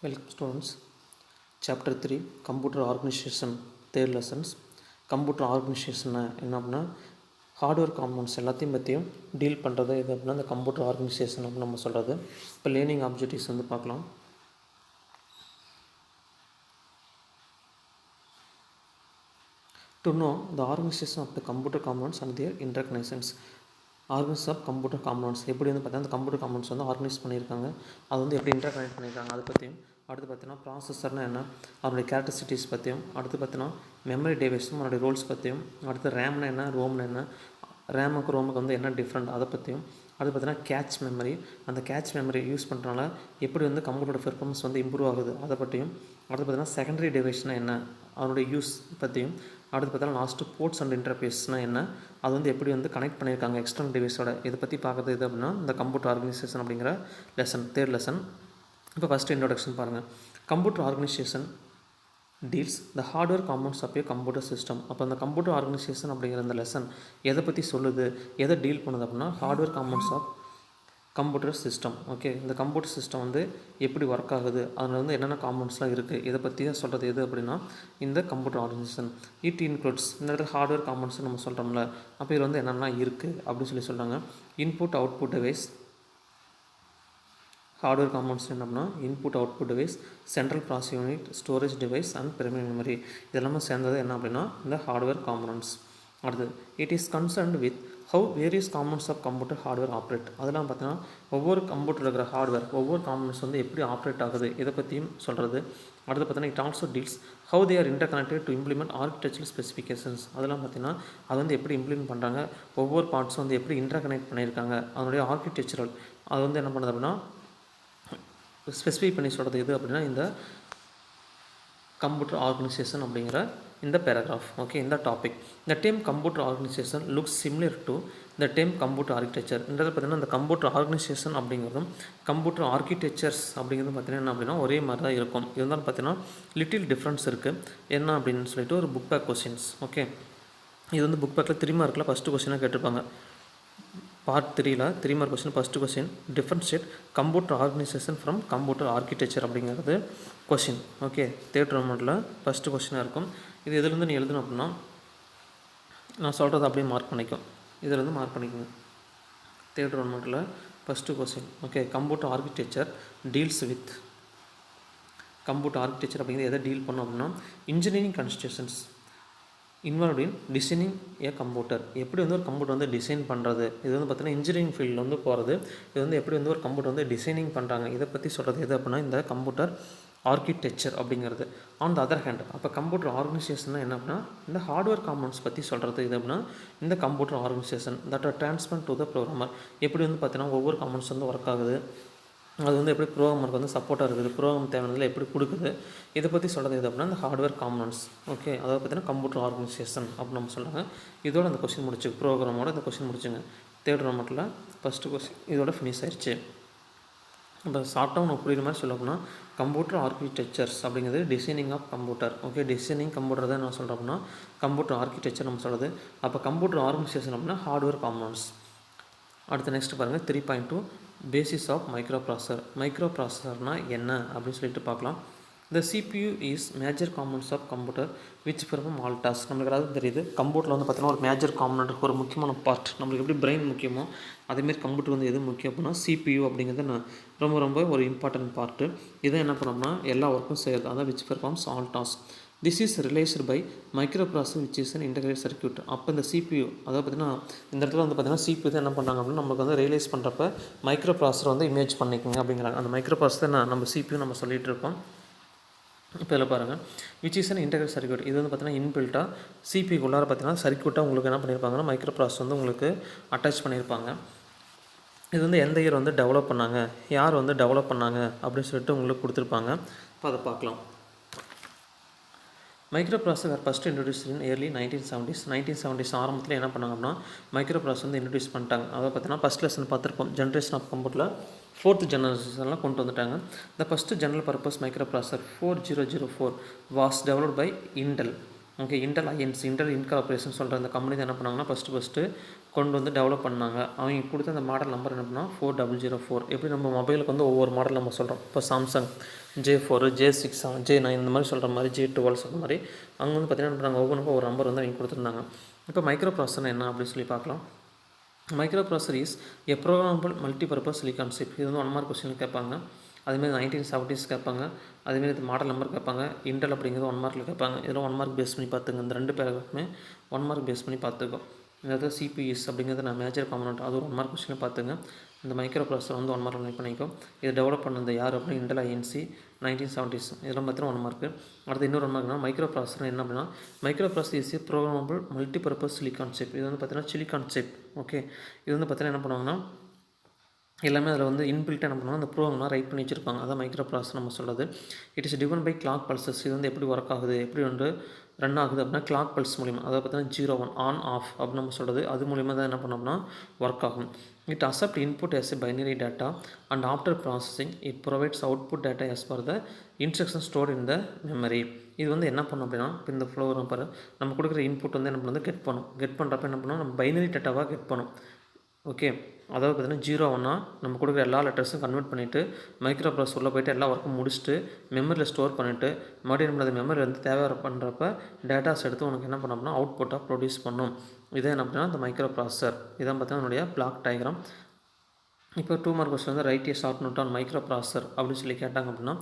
Welcome students. Chapter 3 Computer Organization third lessons. Computer Organization என்ன அப்படின்னா hardware components எல்லாத்தையும் பற்றியும் டீல் பண்ணுறது இது அப்படின்னா இந்த கம்ப்யூட்டர் ஆர்கனைசேஷன் அப்படின்னு நம்ம சொல்கிறது. இப்போ லேர்னிங் ஆப்ஜெக்டிவ்ஸ் வந்து பார்க்கலாம். To know the organization of the computer components and their interconnections. Organise of computer components எப்படி வந்து பார்த்தீங்கன்னா அந்த கம்ப்யூட்டர் காம்பனன்ட்ஸ் வந்து ஆர்கனைஸ் பண்ணியிருக்காங்க, அது வந்து எப்படி இன்டர்கனெக்ட் பண்ணியிருக்காங்க அதை பற்றியும், அடுத்து பார்த்தீங்கன்னா ப்ராசஸர்னால் என்ன, அதனுடைய கேரக்டரிஸ்டிக்ஸ் பற்றியும், அடுத்து பார்த்தீங்கன்னா மெமரி டிவைஸும் அதனுடைய ரோல்ஸ் பற்றியும், அடுத்து ரேம்னா என்ன, ரோம்னா என்ன, ரேமுக்கு ரோமுக்கு வந்து என்ன டிஃப்ரெண்ட் அதை பற்றியும், அது பார்த்தீங்கன்னா கேட்ச் மெமரி, அந்த கேட்ச் மெமரி யூஸ் பண்ணுறனால எப்படி வந்து கம்ப்யூட்டரோட பெர்ஃபார்மன்ஸ் வந்து இம்ப்ரூவ் ஆகுது அதை பற்றியும், அடுத்து பார்த்தீங்கன்னா செகண்டரி டிவைஸ்னால் என்ன அதனுடைய யூஸ் பற்றியும், அடுத்து பார்த்தீங்கன்னா லாஸ்ட்டு போர்ட்ஸ் அண்ட் இன்டர்ஃபேஸ்னால் என்ன, அது வந்து எப்படி வந்து கனெக்ட் பண்ணியிருக்காங்க எக்ஸ்டர்னல் டிவைஸோட, இதை பற்றி பார்க்குறது இது அப்படின்னா இந்த கம்ப்யூட்டர் ஆர்கனைசேஷன் அப்படிங்கிற லெசன் தேர்ட் லெசன். இப்போ ஃபஸ்ட்டு இன்ட்ரோடக்ஷன் பாருங்கள். Computer organisation deals the hardware components of a computer system. அப்போ அந்த கம்ப்யூட்டர் ஆர்கனைசேஷன் அப்படிங்கிற இந்த லெசன் எதை பற்றி சொல்லுது, எதை டீல் பண்ணுது அப்படின்னா hardware components of computer system. Okay, இந்த கம்ப்யூட்டர் சிஸ்டம் வந்து எப்படி ஒர்க் ஆகுது, அதில் வந்து என்னென்ன காம்பனன்ட்ஸ்லாம் இருக்குது, இதை பற்றி தான் சொல்கிறது எது அப்படின்னா இந்த கம்ப்யூட்டர் ஆர்கனைசேஷன். இட் இன்க்ளூட்ஸ் இந்த இடத்துல ஹார்ட்வேர் காம்பனன்ட்ஸ் நம்ம சொல்கிறோம்ல, அப்போ இதில் வந்து என்னென்ன இருக்குது அப்படின்னு சொல்லி சொல்கிறாங்க. Input output device, hardware components என்னன்னா input output device, central process unit, storage device and primary memory, இதெல்லாமே சேர்ந்தது என்ன அப்படின்னா இந்த ஹார்ட்வேர் காம்பனன்ட்ஸ். அடுத்து it is concerned with how various components of computer hardware operate. அதெல்லாம் பார்த்தீங்கன்னா ஒவ்வொரு கம்ப்யூட்டர் இருக்கிற ஹார்ட்வேர் ஒவ்வொரு காம்பனன்ட்ஸ் வந்து எப்படி ஆப்ரேட் ஆகுது இதை பற்றியும் சொல்கிறது. அடுத்து பார்த்தீங்கன்னா it also deals how they are interconnected to implement architectural specifications. அதெல்லாம் பார்த்தீங்கன்னா அது வந்து எப்படி இம்ப்ளிமெண்ட் பண்ணுறாங்க, ஒவ்வொரு பார்ட்ஸும் வந்து எப்படி இன்டர்கனெக்ட் பண்ணியிருக்காங்க, அதனுடைய ஆர்கிடெக்சரல் அது வந்து என்ன பண்ணுறது அப்படின்னா ஸ்பெசிஃபை பண்ணி சொல்கிறது எது அப்படின்னா இந்த கம்ப்யூட்டர் ஆர்கனைசேஷன் அப்படிங்கிற இந்த பேராகிராஃப். ஓகே, இந்த டாபிக் இந்த டேம் computer organisation looks similar to இந்த டேம் கம்ப்யூட்டர் ஆர்கிடெக்சர். என்றது பார்த்தீங்கன்னா இந்த கம்ப்யூட்டர் ஆர்கனைசேஷன் அப்படிங்கிறதும் கம்ப்யூட்டர் ஆர்கிடெக்சர்ஸ் அப்படிங்கிறதும் பார்த்தீங்கன்னா என்ன அப்படின்னா ஒரே மாதிரி தான் இருக்கும். இருந்தாலும் பார்த்தீங்கன்னா லிட்டில் டிஃப்ரென்ஸ் இருக்குது. என்ன அப்படின்னு சொல்லிட்டு ஒரு புக் பேக் கொஸ்டின்ஸ். ஓகே, இது வந்து புக் பேக்கில் 3 மார்க்கில் ஃபஸ்ட்டு கொஸ்டினாக கேட்டிருப்பாங்க. பார்ட் 3ல் 3 mark question. First question differentiate computer organisation from computer architecture அப்படிங்கிறது கொஸ்டின். ஓகே, தேர்ட் ரவுண்டில் ஃபஸ்ட்டு கொஸ்டினாக இருக்கும். இது எதுலேருந்து நீ எழுதணும் அப்படின்னா நான் சொல்கிறது அப்படியே மார்க் பண்ணிக்கும், இதிலேருந்து மார்க் பண்ணிக்கோங்க. தேர்ட் ரவுண்டில் first question. Okay, computer architecture deals with computer architecture அப்படிங்கிறது எதை டீல் பண்ணோம் அப்படின்னா engineering constructions involve in designing A computer. எப்படி வந்து ஒரு கம்ப்யூட்டர் வந்து டிசைன் பண்ணுறது, இது வந்து பார்த்திங்கன்னா இன்ஜினியரிங் ஃபீல்டில் வந்து போகிறது. இது வந்து எப்படி வந்து ஒரு கம்ப்யூட்டர் வந்து டிசைனிங் பண்ணுறாங்க இதை பற்றி சொல்கிறது எது அப்படின்னா இந்த கம்ப்யூட்டர் ஆர்கிடெக்சர் அப்படிங்கிறது. ஆன் த அதர் ஹேண்ட் அப்போ கம்ப்யூட்டர் ஆர்கனைசேஷன் என்ன அப்படின்னா இந்த ஹார்ட்வேர் காம்பனன்ட்ஸ் பற்றி சொல்கிறது இது அப்படின்னா இந்த computer organisation that R transfer to the programmer. எப்படி வந்து பார்த்திங்கன்னா ஒவ்வொரு காம்பனன்ட்ஸ் வந்து ஒர்க் ஆகுது, அது வந்து எப்படி ப்ரோக்ராமருக்கு வந்து சப்போர்ட்டாக இருக்குது, ப்ரோக்ராம் தேவையானதில் எப்படி கொடுக்குது, இதை பற்றி சொல்கிறது எது அப்படின்னா இந்த ஹார்ட்வேர் காம்பனன்ட்ஸ். ஓகே, அதாவது பார்த்தீங்கன்னா கம்ப்யூட்டர் ஆர்கனைசேஷன் அப்படின்னு நம்ம சொல்கிறாங்க. இதோட அந்த கொஸ்டின் முடிச்சு ப்ரோக்ராமோட இந்த கொஸ்டின் முடிச்சுங்க. தேர்ட் ரவுண்டில் ஃபஸ்ட்டு கொஸ்டின் இதோட ஃபினிஷ் ஆயிடுச்சு. இப்போ ஷார்ட்டாக உனக்கு புரியுற மாதிரி சொல்ல அப்படின்னா கம்ப்யூட்டர் ஆர்கிடெக்சர்ஸ் அப்படிங்கிறது designing of computer. Okay, designing computer தான் நான் சொல்கிறேன் அப்படின்னா கம்ப்யூட்டர் ஆர்கிடெக்சர் நம்ம சொல்கிறது. அப்போ கம்ப்யூட்டர் ஆர்கனைசேஷன் அப்படின்னா ஹார்ட்வேர் காம்பனன்ட்ஸ். அடுத்து நெக்ஸ்ட் பாருங்கள் 3.2 பேசிஸ் ஆஃப் மைக்ரோ ப்ராசஸர். மைக்ரோ ப்ராசஸர்னால் என்ன அப்படின்னு சொல்லிட்டு பார்க்கலாம். இந்த CPU is major components of computer which perform all task. நம்மளுக்கு அதாவது தெரியுது கம்ப்யூட்டரில் வந்து பார்த்தீங்கன்னா ஒரு மேஜர் காம்பனன்ட் ஒரு முக்கியமான பார்ட். நம்மளுக்கு எப்படி பிரெயின் முக்கியமோ அதேமாரி கம்ப்யூட்டர் வந்து எது முக்கியம் அப்படின்னா CPU அப்படிங்கிறது ரொம்ப ரொம்ப ஒரு இம்பார்ட்டன்ட் பார்ட்டு. இதை என்ன பண்ணோம்னா எல்லா ஒர்க்கும் செய்கிறது, அதான் which performs all task. This is realised by microprocessor which is an integrate circuit. அப்போ இந்த CPU அதாவது பார்த்திங்கன்னா இந்த இடத்துல வந்து பார்த்திங்கன்னா CPU தான் என்ன பண்ணுறாங்க அப்படின்னா நமக்கு வந்து ரியலைஸ் பண்ணுறப்ப மைக்ரோ ப்ராசஸர் வந்து இமேஜ் பண்ணிக்கோங்க அப்படிங்கிறாங்க. அந்த மைக்ரோ ப்ராசஸர் நம்ம CPU நம்ம சொல்லிகிட்டு இருக்கோம். இப்போ இதில் பாருங்கள் which is an integrate circuit. இது வந்து பார்த்திங்கன்னா இன்பில்ட்டாக CPU உள்ளார பார்த்திங்கன்னா சர்க்யூட்டாக உங்களுக்கு என்ன பண்ணியிருப்பாங்கன்னா மைக்ரோ ப்ராசஸர் வந்து உங்களுக்கு அட்டாச் பண்ணியிருப்பாங்க. இது வந்து எந்த இயர் வந்து டெவலப் பண்ணாங்க, யார் வந்து டெவலப் பண்ணாங்க அப்படின்னு சொல்லிட்டு உங்களுக்கு கொடுத்துருப்பாங்க. இப்போ அதை பார்க்கலாம். மைக்ரோ ப்ராசஸர் வேறு first introduce in early 1970s. 1970s ஆரம்பத்தில் என்ன பண்ணாங்க அப்படின்னா மைக்ரோ ப்ராசஸர் வந்து இன்ட்ரடியூஸ் பண்ணிட்டாங்க. அதாவது பார்த்தீங்கன்னா ஃபஸ்ட் லெசன் பார்த்துருப்போம் ஜென்ரேஷன் ஆஃப் கம்ப்யூட்டரில் 4th ஜெனரேஷன்லாம் கொண்டு வந்துட்டாங்க. The first general purpose microprocessor 4004 was developed by Intel. Okay, Intel INC Intel incorporation சொல்கிற அந்த கம்பெனி தான் என்ன பண்ணாங்கன்னா ஃபஸ்ட்டு கொண்டு வந்து டெவலப் பண்ணாங்க. அவங்க கொடுத்த அந்த மாடல் நம்பர் என்ன பண்ணால் 4004. எப்படி நம்ம மொபைலுக்கு வந்து ஒவ்வொரு மாடல் நம்ம சொல்கிறோம். இப்போ சாம்சங் J4 J6 J9 இந்த மாதிரி சொல்கிற மாதிரி J12 சொல்கிற மாதிரி அங்கே வந்து பார்த்திங்கன்னா நாங்கள் ஒவ்வொன்றுக்கும் ஒரு நம்பர் வந்து அவங்க கொடுத்துருந்தாங்க. இப்போ மைக்ரோ ப்ராசஸர் என்ன அப்படின்னு சொல்லி பார்க்கலாம். Micro processor is a programmable multipurpose silicon chip. இது வந்து 1 மார்க் கொஸ்டின் கேட்பாங்க. அதேமாதிரி 1970s கேட்பாங்க. அதேமாதிரி இது மாடல் நம்பர் கேட்பாங்க. இன்டெல் அப்படிங்கிறது 1 மார்க்கில் கேட்பாங்க. இதெல்லாம் 1 மார்க் பேஸ் பண்ணி பார்த்துங்க. இந்த 2 பேராகிராஃப்மே 1 மார்க் பேஸ் பண்ணி பார்த்துக்கோ. இந்த CPUs அப்படிங்கிறது நான் மேஜர் காம்பனண்ட் அது ஒரு 1 மார்க் கொஸ்டின் பார்த்துங்க. இந்த மைக்ரோ ப்ராசஸர் வந்து 1 மார்க் லைக் பண்ணிக்கும். இது டெவலப் பண்ணது யார் அப்படின்னா இன்டெல் INC 1970s. இதெல்லாம் பார்த்தீங்கன்னா 1 மார்க்கு. அடுத்து இன்னொரு 1 மார்க்னா மைக்ரோ ப்ராசஸர் என்ன அப்படின்னா micro processor is programmable multipurpose silicon chip. இது வந்து பார்த்தீங்கன்னா சிலிக்கான் சிப். ஓகே, இது வந்து பார்த்தீங்கன்னா என்ன பண்ணுவாங்கன்னா எல்லாமே அதில் வந்து இன்பில்ட்டாக என்ன பண்ணுவாங்க அந்த ப்ரோக்ராம்லாம் ரைட் பண்ணி வச்சுருப்பாங்க. அதான் மைக்ரோ ப்ராசஸர் நம்ம சொல்கிறது. It is driven by clock pulses. இது வந்து எப்படி ஒர்க் ஆகுது, எப்படி வந்து ரன் ஆகுது அப்படின்னா கிளாக் பல்ஸ் மூலிமா, அதாவது பார்த்தீங்கன்னா 0 1 ஆன் ஆஃப் அப்படின்னு நம்ம சொல்கிறது. அது மூலிமா தான் என்ன பண்ணோம்னா ஒர்க் ஆகும். It accept input as a binary data and after processing it provides output data as for the instruction store in the memory. இது வந்து என்ன பண்ணும் அப்படின்னா இப்போ இந்த ஃப்ளோரம் பாரு நம்ம கொடுக்குற இன்புட் வந்து என்ன பண்ணுறது கெட் பண்ணும். கெட் பண்ணுறப்ப என்ன பண்ணணும் நம்ம பைனரி டேட்டாவாக கெட் பண்ணும். ஓகே, அதாவது பார்த்திங்கன்னா 0 1 நம்ம கொடுக்குற எல்லா லெட்டர்ஸும் கன்வெர்ட் பண்ணிவிட்டு மைக்ரோ ப்ராசஸர் உள்ளே போய்ட்டு எல்லா ஒர்க்கும் முடிச்சுட்டு மெமரியில் ஸ்டோர் பண்ணிவிட்டு மறுபடியும் நம்மளது மெமரி வந்து தேவை பண்ணுறப்ப டேட்டாஸ் எடுத்து உனக்கு என்ன பண்ணோம்னா அவுட்புட்டாக ப்ரொடியூஸ் பண்ணும். இதே என்ன அப்படின்னா இந்த மைக்ரோ ப்ராசஸர் இதான் பார்த்தீங்கன்னா என்னுடைய பிளாக் டயக்ராம். இப்போ 2 மார்க் கொஸ்டின் வந்து write a short note on microprocessor அப்படின்னு சொல்லி கேட்டாங்க அப்படின்னா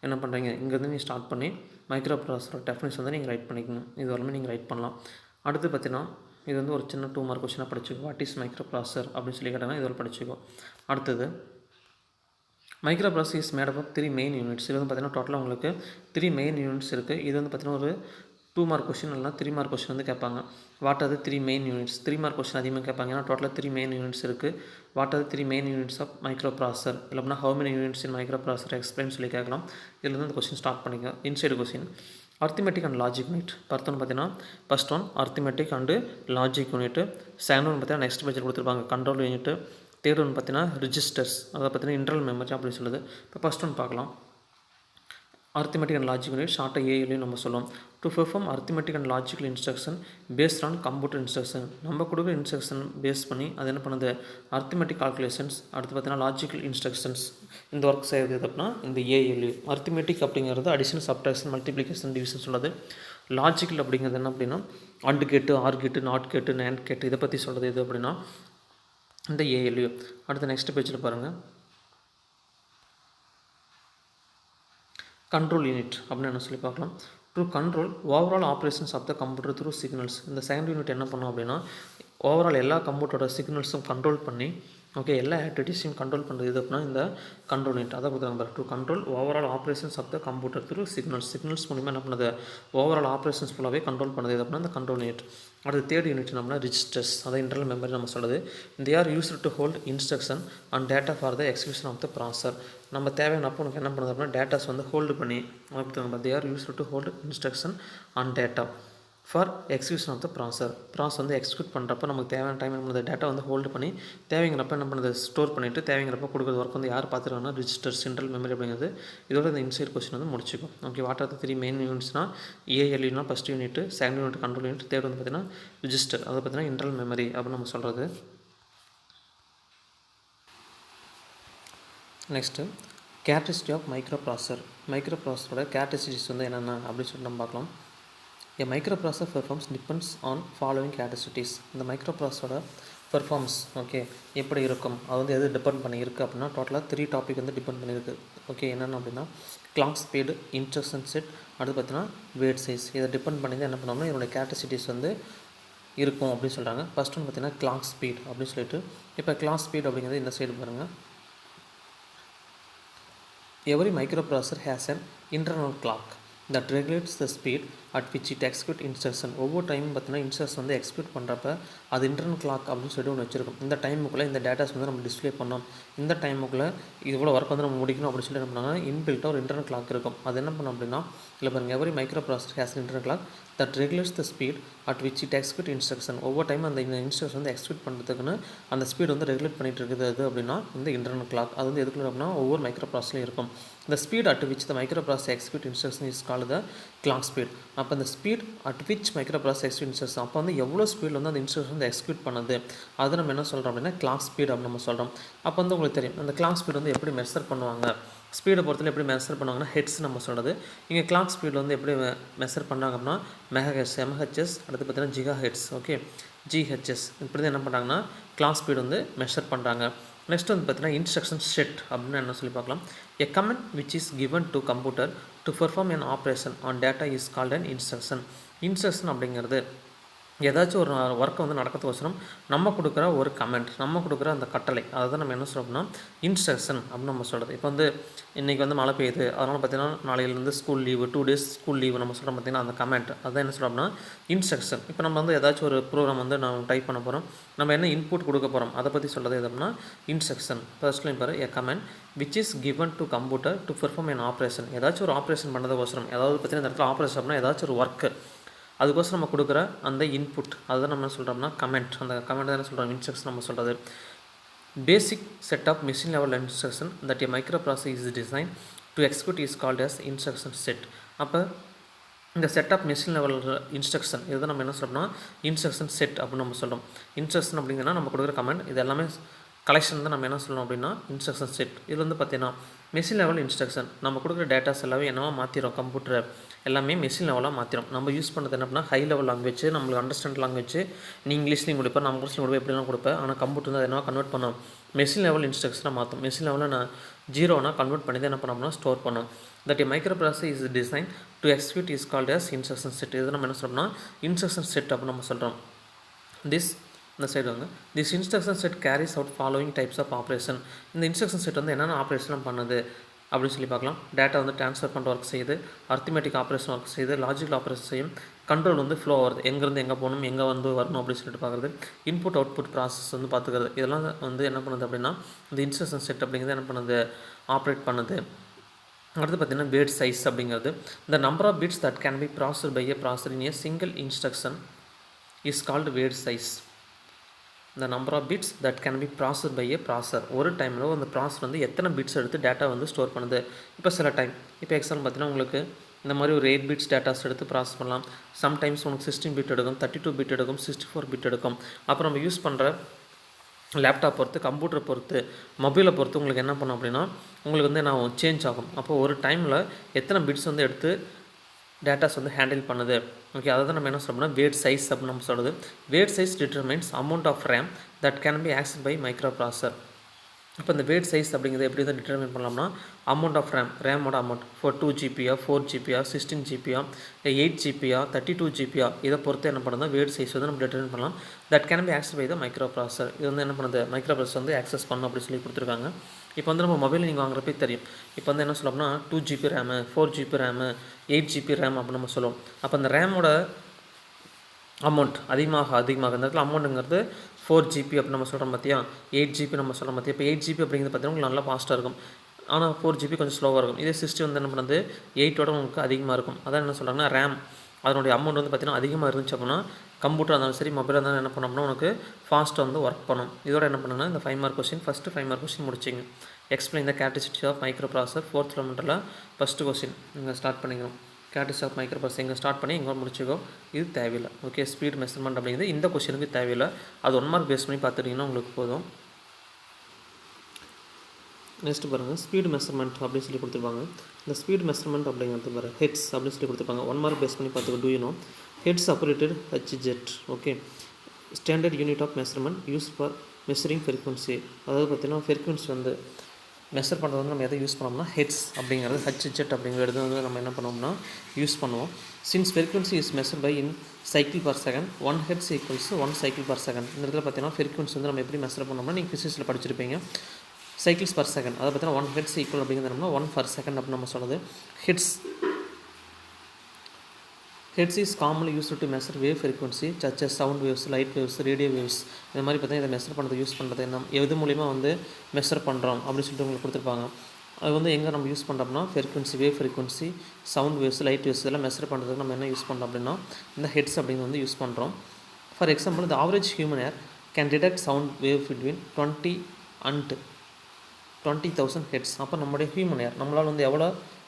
என்ன பண்ணுறீங்க இங்கேருந்து நீங்கள் ஸ்டார்ட் பண்ணி மைக்ரோ ப்ராசஸர் டெஃபினிஷன் வந்து நீங்கள் ரைட் பண்ணிக்கணும். இது வரலுமே நீங்கள் ரைட் பண்ணலாம். அடுத்து பார்த்தீங்கன்னா இது வந்து ஒரு சின்ன 2 மார்க் கொஸ்டினாக படிச்சுக்கோ. வாட் இஸ் மைக்ரோ ப்ராசஸர் அப்படின்னு சொல்லி கேட்டாங்கன்னா இது ஒரு படிச்சுக்கோ. அடுத்தது microprocessor is made up of 3 main units. இது வந்து பார்த்தீங்கன்னா டோட்டலாக உங்களுக்கு 3 மெயின் யூனிட்ஸ் இருக்குது. இது வந்து பார்த்தீங்கன்னா ஒரு 2 மார்க் கொஸ்டின் இல்லைனா 3 மார்க் கொஸ்டின் வந்து கேட்பாங்க. What are the 3 main units. 3 mark question அதிகமாக கேட்பாங்க. ஏன்னா டோட்டலாக 3 மெயின் யூனிட்ஸ் இருக்குது. What are the 3 main units of microprocessor இல்லைனா how many units in microprocessor explain சொல்லி கேட்கலாம். இதில் வந்து இந்த கொஸ்டின் ஸ்டார்ட் பண்ணிக்க. Inside question arithmetic and logic unit. பார்த்தோன்னு பார்த்தீங்கன்னா first one arithmetic and logic unit. Second one பார்த்தீங்கன்னா நெக்ஸ்ட் பேஜில் கொடுத்துருப்பாங்க கண்ட்ரோல் யூனிட். தேர்ட் ஒன் பார்த்தீங்கன்னா ரிஜிஸ்டர்ஸ், அதை பார்த்தீங்கன்னா இன்டர்னல் மெமரி அப்படின்னு சொல்லுது. இப்போ ஃபஸ்ட் ஒன் பார்க்கலாம். arithmetic and logic unit ஷார்ட்டாக ALU நம்ம சொல்லுவோம். To perform arithmetic and logical instruction based on computer instruction. நம்ம கொடுக்குற இன்ஸ்ட்ரக்ஷன் பேஸ் பண்ணி அது என்ன பண்ணுது arithmetic calculations அடுத்து பார்த்தீங்கன்னா லாஜிக்கல் இன்ஸ்ட்ரக்ஷன்ஸ் இந்த ஒர்க் செய்கிறது அப்படின்னா இந்த ALU. arithmetic அப்படிங்கிறது அடிஷன் சப்ட்ராக்ஷன் மல்டிப்ளிகேஷன் டிவிஷன் சொல்லுது. லாஜிக்கல் அப்படிங்கிறது என்ன அப்படின்னா அண்ட் கேட்டு ஆர் கேட்டு நாட் கேட்டு நேண்ட் கேட்டு இதை பற்றி சொல்கிறது எது அப்படின்னா இந்த ALU. அடுத்த நெக்ஸ்ட் பேஜில் பாருங்கள் கண்ட்ரோல் யூனிட் அப்படின்னு என்ன சொல்லி பார்க்கலாம். To control overall operations of the computer through signals. இந்த செகண்ட் யூனிட் என்ன பண்ணோம் அப்படின்னா ஓவரால் எல்லா கம்ப்யூட்டரோட சிக்னல்ஸும் கண்ட்ரோல் பண்ணி ஓகே எல்லா ஆக்டிவிட்டீஸையும் கண்ட்ரோல் பண்ணுறது இது அப்படின்னா இந்த கண்ட்ரோல் யூனிட் அதை கொடுத்தாங்க. To control overall operations of the computer through signals மூலிமா என்ன பண்ணுது ஓவரால் ஆப்ரேஷன்ஸ் ஃபுல்லாகவே கண்ட்ரோல் பண்ணுது இது அப்படின்னா இந்த கண்ட்ரோல் யூனிட். அடுத்து தேர்ட் யூனிட் நம்மளா ரிஜிஸ்டர்ஸ், அதை இன்டர்னல் மெமரி நம்ம சொல்லுது. They are used to hold instruction and data for the execution of the processor. நம்ம தேவையானப்போ உனக்கு என்ன பண்ணுறது அப்படின்னா டேட்டாஸ் வந்து ஹோல்டு பண்ணி they are used to hold instruction and data for execution of the process வந்து எக்ஸிக்யூட் பண்ணுறப்ப நமக்கு தேவையான டைம் என்ன டேட்டா வந்து ஹோல்டு பண்ணி தேவைங்கிறப்ப என்ன பண்ணுறது ஸ்டோர் பண்ணிவிட்டு தேவைங்கிறப்ப கொடுக்குறது ஒர்க் வந்து யார் பார்த்துருக்காங்கன்னா ரிஜிஸ்டர் சென்ட்ரல் மெமரி அப்படிங்கிறது. இதோட இந்த இன்சைட் கொஸ்டின் வந்து முடிச்சுக்கும். Okay, what are the 3 main யூனிட்ஸ்னால் ALUனா first unit, second unit control unit, third வந்து பார்த்தீங்கன்னா ரிஜிஸ்டர், அதை பார்த்தீங்கன்னா இன்டர்னல் மெமரி அப்படின்னு நம்ம சொல்கிறது. நெக்ஸ்ட்டு கேரக்டரிஸ்டிக் ஆஃப் மைக்ரோ ப்ராசஸரோட கேரக்டரிஸ்டிக்ஸ் வந்து என்னென்ன அப்படின்னு சொல்லிட்டு நம்ம பார்க்கலாம். A microprocessor performance depends on following characteristics. இந்த மைக்ரோ ப்ராசஸரோட பெர்ஃபார்மன்ஸ் ஓகே எப்படி இருக்கும் அது வந்து எது டிபெண்ட் பண்ணியிருக்கு அப்படின்னா டோட்டலாக 3 டாபிக் வந்து டிபெண்ட் பண்ணியிருக்கு. ஓகே, என்னென்ன அப்படின்னா கிளாக் ஸ்பீடு, இன்ஸ்ட்ரக்ஷன் செட், அடுத்து பார்த்தீங்கன்னா வேர்ட் சைஸ். இதை டிபெண்ட் பண்ணி தான் என்ன பண்ணோம்னா இதோட கேரக்டரிஸ்டிக்ஸ் வந்து இருக்கும் அப்படின்னு சொல்கிறாங்க. ஃபஸ்ட் ஒன்று பார்த்தீங்கன்னா கிளாக் ஸ்பீட் அப்படின்னு சொல்லிட்டு இப்போ கிளாக் ஸ்பீட் அப்படிங்கிறது இந்த சைடு பாருங்கள். Every micro processor has an internal clock that regulates the speed at which it execute instruction. ஒவ்வொரு டைமும் பார்த்தீங்கன்னா இன்ஸ்ட்ரக்ஷன் வந்து எக்ஸிக்யூட் பண்ணுறப்ப அது இன்டர்னல் கிளாக் அப்படின்னு சொல்லிட்டு ஒன்று வச்சிருக்கும். இந்த டைமுக்குள்ளே இந்த டேட்டாஸ் வந்து நம்ம டிஸ்பிளே பண்ணோம், இந்த டைமுக்குள்ளே இவ்வளோ ஒர்க் வந்து நம்ம முடிக்கணும் அப்படின்னு சொல்லி என்ன பண்ணாங்கன்னா இன்பில்ட்டாக ஒரு இன்டர்னல் கிளாக் இருக்கும். அது என்ன பண்ணோம் அப்படின்னா இல்லை பாருங்கள் every micro processor has internal clock that regulates the speed at which it execute instruction. ஒவ்வொரு டைம் அந்த இன்ஸ்ட்ரக்ஷன் வந்து எக்ஸிக்யூட் பண்ணுறதுக்குன்னு அந்த ஸ்பீட் வந்து ரெகுலேட் பண்ணிட்டு இருக்குது அது அப்படின்னா இந்த இன்டர்னல் கிளாக். அது வந்து எதுக்குள்ள அப்படின்னா ஒவ்வொரு மைக்ரோ ப்ராசஸ்லையும் இருக்கும். The speed at which the microprocessor execute instruction is called the clock speed. அப்போ அந்த speed at which microprocessor execute instruction அப்போ வந்து எவ்வளோ ஸ்பீடில் வந்து அந்த இன்ஸ்ட்ரக்ஷன் வந்து எக்ஸிக்யூட் பண்ணுது அதை நம்ம என்ன சொல்கிறோம் அப்படின்னா கிளாக் ஸ்பீட் அப்படின்னு நம்ம சொல்கிறோம். அப்போ வந்து உங்களுக்கு தெரியும் அந்த கிளாக் ஸ்பீட் வந்து எப்படி மெஷர் பண்ணுவாங்க. ஸ்பீடை பொறுத்தவரை எப்படி மெஷர் பண்ணுவாங்கன்னா ஹெட்ஸ் நம்ம சொல்கிறது. இங்கே கிளாக் ஸ்பீடில் வந்து எப்படி மெஷர் பண்ணுறாங்க அப்படின்னா மெகாஹெட்ஸ், எம்ஹெச்எஸ், அடுத்து பார்த்தீங்கன்னா ஜிகா ஹெட்ஸ், ஓகே, ஜிஹெச்எஸ், இப்படி தான் என்ன பண்ணுறாங்கன்னா கிளாக் ஸ்பீடு வந்து மெஷர் பண்ணுறாங்க. நெக்ஸ்ட் வந்து பார்த்தீங்கன்னா இன்ஸ்ட்ரக்ஷன் செட் அப்படின்னு என்ன சொல்லி பார்க்கலாம். A comment which is given to computer to perform an operation on data is called an instruction. Instruction அப்படிங்கிறது ஏதாச்சும் ஒரு ஒர்க்கை வந்து நடக்கிறதுக்கோசரம் நம்ம கொடுக்குற ஒரு கமெண்ட், நம்ம கொடுக்குற அந்த கட்டளை, அதை தான் நம்ம என்ன சொல்கிறோம்னா இன்ஸ்ட்ரக்ஷன் அப்படின்னு நம்ம சொல்கிறது. இப்போ வந்து இன்றைக்கி வந்து மழை பெய்யுது, அதனால் பார்த்திங்கன்னா நாளையிலேருந்து school leave, 2 days school leave நம்ம சொல்கிறோம் பார்த்திங்கன்னா அந்த கமெண்ட், அதுதான் என்ன சொல்கிறோம்னா இன்ஸ்ட்ரக்ஷன். இப்போ நம்ம வந்து ஏதாச்சும் ஒரு ப்ரோக்ராம் வந்து நம்ம டைப் பண்ண போகிறோம், நம்ம என்ன இன்புட் கொடுக்க போகிறோம் அதை பற்றி சொல்கிறது எதுனா இன்ஸ்ட்ரக்ஷன். ஃபர்ஸ்ட் லைன் பாரு, a comment which is given to computer to perform an operation. ஏதாச்சும் ஒரு ஆப்ரேஷன் பண்ணுறதுக்கோசரம், ஏதாவது பார்த்திங்கன்னா இந்த இடத்துல ஆப்ரேஷன் அப்படின்னா ஏதாச்சும் ஒரு ஒர்க்கு, அதுக்கோசரம் நம்ம கொடுக்குற அந்த இன்புட், அதுதான் நம்ம சொல்கிறோம்னா கமெண்ட். அந்த கமெண்ட் தான் என்ன சொல்கிறோம் இன்ஸ்ட்ரக்ஷன் நம்ம சொல்கிறது. Basic set of machine level instruction that a microprocessor is design to execute is called as instruction set. அப்போ இந்த set of machine level instruction இதுதான் நம்ம என்ன சொல்கிறோம்னா இன்ஸ்ட்ரக்ஷன் செட் அப்படின்னு நம்ம சொல்கிறோம். இன்ஸ்ட்ரக்ஷன் அப்படிங்கன்னா நம்ம கொடுக்குற கமெண்ட் இது எல்லாமே கலெக்ஷன் தான் நம்ம என்ன சொல்லணும் அப்படின்னா இன்ஸ்ட்ரக்ஷன் செட். இது வந்து பார்த்திங்கன்னா மெஷின் லெவல் இன்ஸ்ட்ரக்ஷன், நம்ம கொடுக்குற டேட்டாஸ் எல்லாமே என்னவா மாற்றிடும், கம்ப்யூட்டர் எல்லாமே மெஷின் லெவலாக மாற்றிடும். நம்ம யூஸ் பண்ணுறது என்ன அப்படின்னா ஹை லெவல் லாங்குவேஜ், நம்மளுக்கு அண்டர்ஸ்டாண்ட் லாங்குவேஜ், நீ இங்கிலீஷ்லையும் கொடுப்பேன், நான் இங்கிலீஷ்லையும் கொடுப்பேன், எப்படிலாம் கொடுப்பேன். ஆனால் கம்ப்யூட்டர் வந்து என்னவா கன்வெர்ட் பண்ணோம், மெஷின் லெவல் இன்ஸ்ட்ரக்ஷனாக மாற்றும். மெஷின் லெவலில் நான் ஜீரோனா கன்வெர்ட் பண்ணி தான் என்ன பண்ணோம்னா ஸ்டோர் பண்ணோம். That a microprocessor is design to execute is called as instruction set. இது நம்ம என்ன சொல்கிறோம்னா இன்ஸ்ட்ரக்ஷன் செட் அப்படின்னு நம்ம சொல்கிறோம். இந்த சைடு வாங்க. This instruction set carries out following types of operation. இந்த இன்ஸ்ட்ரக்ஷன் செட் வந்து என்னென்ன ஆப்ரேஷன்லாம் பண்ணுது அப்படின்னு சொல்லி பார்க்கலாம். டேட்டா வந்து ட்ரான்ஸ்ஃபர் பண்ணுற ஒர்க் செய்யுது, அர்த்தமெட்டிக் ஆப்ரேஷன் ஒர்க் செய்யுது, லாஜிக்கல் ஆப்ரேஷன் செய்யும், கண்ட்ரோல் வந்து ஃப்ளோ வருது, எங்கேருந்து எங்கே போகணும், எங்கே வந்து வரணும் அப்படின்னு சொல்லிட்டு பார்க்குறது, இன்புட் அவுட்புட் ப்ராசஸ் வந்து பார்த்துக்கிறது. இதெல்லாம் வந்து என்ன பண்ணுது அப்படின்னா இந்த இன்ஸ்ட்ரக்ஷன் செட் அப்படிங்கிறது என்ன பண்ணுது, ஆப்ரேட் பண்ணுது. அடுத்து பார்த்திங்கன்னா வேர்ட் சைஸ் அப்படிங்கிறது the number of bits that can be processed by a processor in a single instruction is called word size. the number of bits that can be processed by a processor, ஒரு டைமில் அந்த processor வந்து எத்தனை bits எடுத்து data வந்து store பண்ணுது. இப்போ சில டைம் இப்போ எக்ஸாம்பிள் பார்த்தீங்கன்னா உங்களுக்கு இந்த மாதிரி ஒரு 8 பிட்ஸ் டேட்டாஸ் எடுத்து ப்ராசஸ் பண்ணலாம். சம்டைம்ஸ் உங்களுக்கு 16 பிட் எடுக்கும், 32 பிட் எடுக்கும், 64 பிட் எடுக்கும். அப்புறம் நம்ம யூஸ் பண்ணுற லேப்டாப் பொறுத்து, கம்ப்யூட்டரை பொறுத்து, மொபைலை பொறுத்து உங்களுக்கு என்ன பண்ணும் அப்படின்னா உங்களுக்கு வந்து என்ன சேஞ்ச் ஆகும். அப்போது ஒரு டைமில் எத்தனை பிட்ஸ் வந்து எடுத்து டேட்டாஸ் வந்து ஹேண்டில் பண்ணுது. ஓகே, அதை தான் நம்ம என்ன சொல்கிறோம்னா வேர்ட் சைஸ் அப்படின்னு நம்ம சொல்கிறது. Word size determines amount of RAM that can be access by microprocessor. இப்போ இந்த வேர்ட் சைஸ் அப்படிங்கிறது எப்படி தான் டிட்டர்மைன் பண்ணலாம்னா அமௌண்ட் ஆஃப் ரேமோட அமௌண்ட் ஃபார் 2 ஜிபியா, 4 ஜிபியா, 16 ஜிபியா, 8 ஜிபியா, 32 ஜிபியா, இதை பொறுத்து என்ன பண்ணுறதுனா வேர்ட் சைஸ் வந்து நம்ம டிட்டர்மைன் பண்ணலாம். That can be access by the microprocessor. இது வந்து என்ன பண்ணுது, மைக்ரோ ப்ராசஸர் வந்து ஆக்சஸ் பண்ணணும் அப்படின்னு சொல்லி கொடுத்துருக்காங்க. இப்போ வந்து நம்ம மொபைலில் நீங்கள் வாங்குறப்பே தெரியும். இப்போ வந்து என்ன சொல்லணும்னா 2 GB RAM, 4 GB RAM, 8 GB RAM அப்படின்னு நம்ம சொல்லுவோம். அப்போ அந்த ரேமோட அமௌண்ட் அதிகமாக இந்த இடத்துல அமௌண்ட்டுங்கிறது 4 ஜிபி அப்படின்னு நம்ம சொல்கிறோம் பார்த்தியா, 8 ஜிபி நம்ம சொல்கிறோம் பார்த்தியா. இப்போ 8 ஜிபி அப்படிங்கிறது பார்த்தீங்கன்னா உங்களுக்கு நல்லா ஃபாஸ்ட்டாக இருக்கும், ஆனால் 4 ஜிபி கொஞ்சம் ஸ்லோவாக இருக்கும். இதே 60 வந்து என்ன பண்ணுறது 8ஓட உங்களுக்கு அதிகமாக இருக்கும். அதான் என்ன சொல்கிறாங்கன்னா ரேம் அதனுடைய அமௌண்ட் வந்து பார்த்திங்கன்னா அதிகமாக இருந்துச்சு அப்படின்னா கம்ப்யூட்டராக இருந்தாலும் சரி மொபைலாக இருந்தாலும் என்ன பண்ணோம்னா உனக்கு ஃபாஸ்ட்டாக வந்து ஒர்க் பண்ணும். இதோட என்ன பண்ணுங்கன்னா இந்த 5 mark question first 5 mark question முடிச்சிங்க. Explain the characteristics of microprocessor 4th கிலோமீட்டரில் ஃபஸ்ட்டு கொஸ்டின் இங்கே ஸ்டார்ட் பண்ணிக்கணும். கேரக்டரிஸ்டிக்ஸ் ஆஃப் மைக்ரோ ப்ராசஸர் இங்கே ஸ்டார்ட் பண்ணி இங்கே முடிச்சுக்கோ. இது தேவையில்லை. ஓகே, ஸ்பீட் மெஷர்மெண்ட் அப்படிங்கிறது இந்த கொஸ்டினுக்கு தேவையில்லை. அது 1 மார்க் பேஸ் பண்ணி பார்த்துட்டிங்கன்னா உங்களுக்கு போதும். நெக்ஸ்ட்டு பாருங்கள், ஸ்பீடு மெஷர்மெண்ட் அப்படின்னு சொல்லி கொடுத்துருப்பாங்க. இந்த ஸ்பீட் மெஷர்மெண்ட் அப்படிங்கிறது பாரு ஹெட்ஸ் அப்படின்னு சொல்லி கொடுத்துருப்பாங்க. 1 மார்க் பேஸ் பண்ணி பார்த்துக்கோ. Do you know hertz operated ஹெச்ஜெட். Okay, standard unit of measurement use for measuring frequency. அதாவது பார்த்திங்கன்னா ஃப்ரீக்வன்சி வந்து மெஷர் பண்ணுறது வந்து நம்ம எதை யூஸ் பண்ணோம்னா ஹெட்ஸ் அப்படிங்கிறது ஹெச்ஜெட் அப்படிங்கிறது வந்து நம்ம என்ன பண்ணுவோம்னா யூஸ் பண்ணுவோம். Since frequency is measure by in cycle per second 1 hertz equals 1 cycle per second. இந்த இடத்துல பார்த்தீங்கன்னா ஃப்ரீக்வன்சி வந்து நம்ம எப்படி மெஷர் பண்ணோம்னா நீங்கள் ஃபிசிக்ஸில் படிச்சிருப்பீங்க. சைக்கிள்ஸ் பர் செகண்ட் அதை பார்த்தீங்கன்னா 1 ஹெட்ஸ் ஈக்குவல் அப்படிங்கிறதுனா 1 per second அப்படின்னு நம்ம சொல்கிறது. Hertz is commonly use to measure wave frequency such as sound waves, light waves, radio waves. இந்த மாதிரி பார்த்தீங்கன்னா இதை மெஷர் பண்ணுறது யூஸ் பண்ணுறது நம்ம எது மூலிமா வந்து மெஷர் பண்ணுறோம் அப்படின்னு சொல்லிட்டு உங்களுக்கு கொடுத்துருப்பாங்க. அது வந்து எங்கே நம்ம யூஸ் பண்ணுறோம்னா frequency, wave frequency, sound waves, light waves இதெல்லாம் மெஷர் பண்ணுறதுக்கு நம்ம என்ன யூஸ் பண்ணுறோம் அப்படின்னா இந்த ஹெட்ஸ் அப்படிங்கிறது வந்து யூஸ் பண்ணுறோம். For example the average human ear can detect sound wave between 20 and 20,000 hertz. அப்போ நம்மளுடைய ஹியூமன் ஏர் நம்மளால் வந்து எவ்வளோ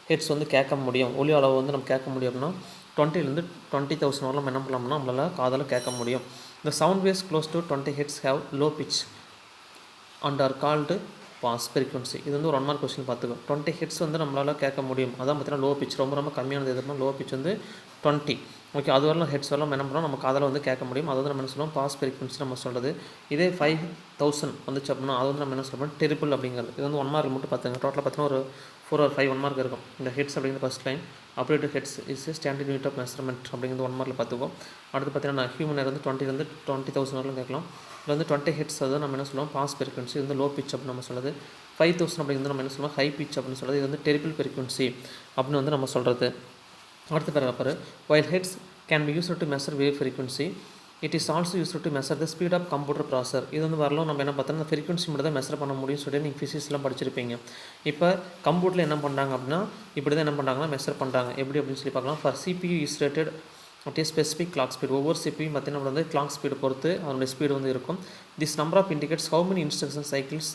ஹெட்ஸ் வந்து கேட்க முடியும், ஒலி அளவு வந்து நம்ம கேட்க முடியும் அப்படின்னா 20 to 20,000 வரலாம் நம்ம என்ன பண்ணலாம்னா நம்மளால் காதால் கேட்க முடியும். இந்த sound waves close to 20 hertz have low pitch and are called bass frequency. இது வந்து ஒரு 1 மார்க் கொஸ்டின் பார்த்துக்கோ. 20 ஹெர்ட்ஸ் வந்து நம்மளால் கேட்க முடியும். அதான் பார்த்தீங்கன்னா லோ பிச் ரொம்ப கம்மியானது எதுனா லோ பிச் வந்து 20. ஓகே, அது வரலாம் ஹெட்ஸ் வரலாம் என்ன பண்ணுறோம், நம்ம காதில் வந்து கேட்க முடியும். அது வந்து நம்ம என்ன சொல்லுவோம், பாஸ் ஃப்ரீக்வன்சி நம்ம சொல்கிறது. இதே 5000 வந்துச்சு அப்படின்னா அது வந்து நம்ம என்ன சொல்லுவோம், டெரிபிள் அப்படிங்கிறது. இது வந்து 1 மார்க் மட்டும் பார்த்துங்க. டோட்டலாக பார்த்தீங்கன்னா ஒரு 4 or 5 1 மார்க் இருக்கும். இந்த ஹெட்ஸ் அப்படிங்கிற first line operator hertz is standard unit of measurement அப்படிங்கிறது 1 மார்க்கில் பார்த்துக்கோ. அடுத்து பார்த்தீங்கன்னா ஹியூமன் வந்து 20 20,000 வரலும் கேட்கலாம். இது வந்து 20 ஹெட்ஸ் அது நம்ம என்ன சொல்லுவோம், பாஸ் ஃப்ரீக்வன்சி. இது வந்து லோ பிச் அப்படின்னு நம்ம சொல்கிறது. 5000 அப்படிங்கிறது நம்ம என்ன சொல்லுவோம், ஹை பிச் அப்படின்னு சொல்கிறது. இது வந்து டெரிபிள் ஃப்ரீக்வன்சி அப்படின்னு வந்து நம்ம சொல்கிறது. அடுத்த பேராக while heads can be used to measure wave frequency, it is also used to measure the speed of computer processor. இது வந்து வரலாம் நம்ம என்ன பார்த்தோம்னா ஃப்ரீக்வன்சி மட்டும் தான் மெஷர் பண்ண முடியும்னு சொல்லிட்டு நீங்கள் ஃபிசிக்ஸ்லாம் படிச்சிருப்பீங்க. இப்போ கம்ப்யூட்டரில் என்ன பண்ணுறாங்க அப்படின்னா இப்படி தான் என்ன பண்ணுறாங்கன்னா மெஷர் பண்ணுறாங்க. எப்படி அப்படின்னு சொல்லி பார்க்கலாம். For CPU is rated at a specific clock speed. ஒவ்வொரு CPU பார்த்தீங்கன்னா வந்து கிளாக் ஸ்பீடு பொறுத்து அதனுடைய ஸ்பீடு வந்து இருக்கும். This number of indicates how many instruction cycles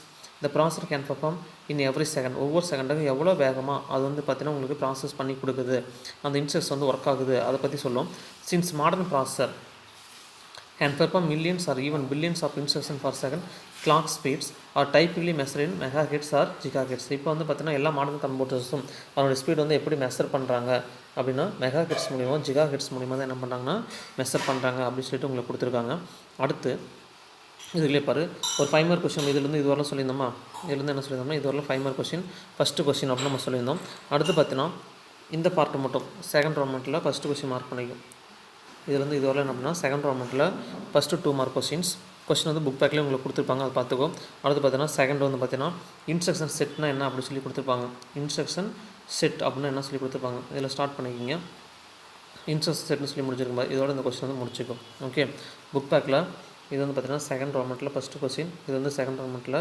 the processor can perform in every second. ஒவ்வொரு செகண்டுக்கு எவ்வளோ வேகமாக அது வந்து பார்த்தீங்கன்னா உங்களுக்கு ப்ராசஸ் பண்ணி கொடுக்குது, அந்த இன்ஸ்ட்ரக்ஷன் வந்து ஒர்க் ஆகுது, அதை பற்றி சொல்லும். Since modern processor can perform millions or even billions of instructions per second, clock speeds are typically measured in megahertz or gigahertz. இப்போ வந்து பார்த்தீங்கன்னா எல்லா மாடர்ன் கம்ப்யூட்டர்ஸும் அதோட ஸ்பீடு வந்து எப்படி மெஷர் பண்ணுறாங்க அப்படின்னா மெகாஹெட்ஸ் மூலிமா ஜிகாஹெட்ஸ் மூலிமா தான் என்ன பண்ணுறாங்கன்னா மெஷர் பண்ணுறாங்க அப்படின்னு சொல்லிட்டு உங்களுக்கு கொடுத்துருக்காங்க. அடுத்து இதுலேயே பாரு ஒரு 5 மார்க் கொஸ்டின் இதுலேருந்து இது வரலாம் சொல்லியிருந்தோமா, இதுலேருந்து என்ன சொல்லியிருந்தோம்னா இது வரலாம் 5 மார்க் கொஸ்டின் ஃபஸ்ட்டு கொஸ்டின் அப்படின்னு நம்ம சொல்லியிருந்தோம். அடுத்து பார்த்தீங்கன்னா இந்த பார்ட்டு மட்டும் செகண்ட் ரவுண்ட்மெண்ட்டில் ஃபஸ்ட்டு கொஸ்டின் மார்க் பண்ணிக்கும். இதுலேருந்து இது வரலாம் என்ன அப்படின்னா செகண்ட் ரவுண்ட்மெண்ட்டில் ஃபஸ்ட்டு 2 மார்க் கொஸ்டின் வந்து புக் பேக்லேயே உங்களுக்கு கொடுத்துருப்பாங்க, அதை பார்த்துக்கோ. அடுத்து பார்த்தீங்கன்னா செகண்ட் வந்து பார்த்தீங்கன்னா இன்ஸ்ட்ரக்ஷன் செட்னா என்ன அப்படின்னு சொல்லி கொடுத்துருப்பாங்க. இன்ஸ்ட்ரக்ஷன் செட் அப்படின்னு என்ன சொல்லி கொடுத்துருப்பாங்க, இதில் ஸ்டார்ட் பண்ணிக்கிங்க. இன்ஸ்ட்ரக்ஷன் செட்னு சொல்லி முடிச்சிருக்கும் இதோட இந்த கொஸ்டின் வந்து முடிச்சிக்கும். ஓகே, புக் பேக்கில் இது வந்து பார்த்தீங்கன்னா செகண்ட் ரவுண்ட்மெண்ட்டில் ஃபஸ்ட்டு கொஸ்டின், இது வந்து செகண்ட் ரவுண்ட்மெண்ட்டில்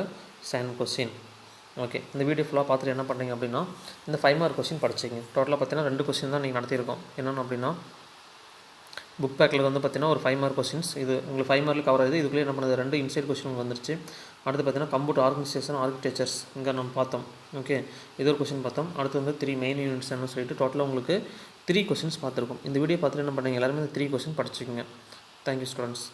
செகண்ட் கொஸ்டின். ஓகே, இந்த வீடியோ ஃபுல்லாக பார்த்துட்டு என்ன பண்ணுறீங்க அப்படின்னா இந்த 5 மார்க் கொஸ்டின் படிச்சிங்க. டோட்டலாக பார்த்தீங்கன்னா 2 கொஸ்டின் தான் நீங்கள் நடத்தியிருக்கோம். என்னென்னு அப்படின்னா புக் பேக்கில் வந்து பார்த்தீங்கன்னா ஒரு 5 மார்க் கொஸ்டின்ஸ், இது உங்களுக்கு 5 மார்க்கில் கவர் ஆகுது. இதுக்குள்ளே என்ன பண்ணுறது 2 இன்சைட் கொஸ்டின் வந்துருச்சு. அடுத்து பார்த்தீங்கன்னா கம்ப்யூட்டர் ஆர்கனைசேஷன் ஆர்கிடெக்சர்ஸ் இங்கே நம்ம பார்த்தோம். ஓகே, இது ஒரு கொஸ்டின் பார்த்தோம். அடுத்து வந்து 3 மெயின் யூனிட்ஸ் என்ன சொல்லிட்டு டோட்டலாக உங்களுக்கு 3 கொஸ்டின்ஸ் பார்த்துருக்கோம். இந்த வீடியோ பார்த்துட்டு என்ன பண்ணுறீங்க எல்லாருமே இந்த 3 கொஸ்டின் படிச்சுக்கோங்க. Thank you students.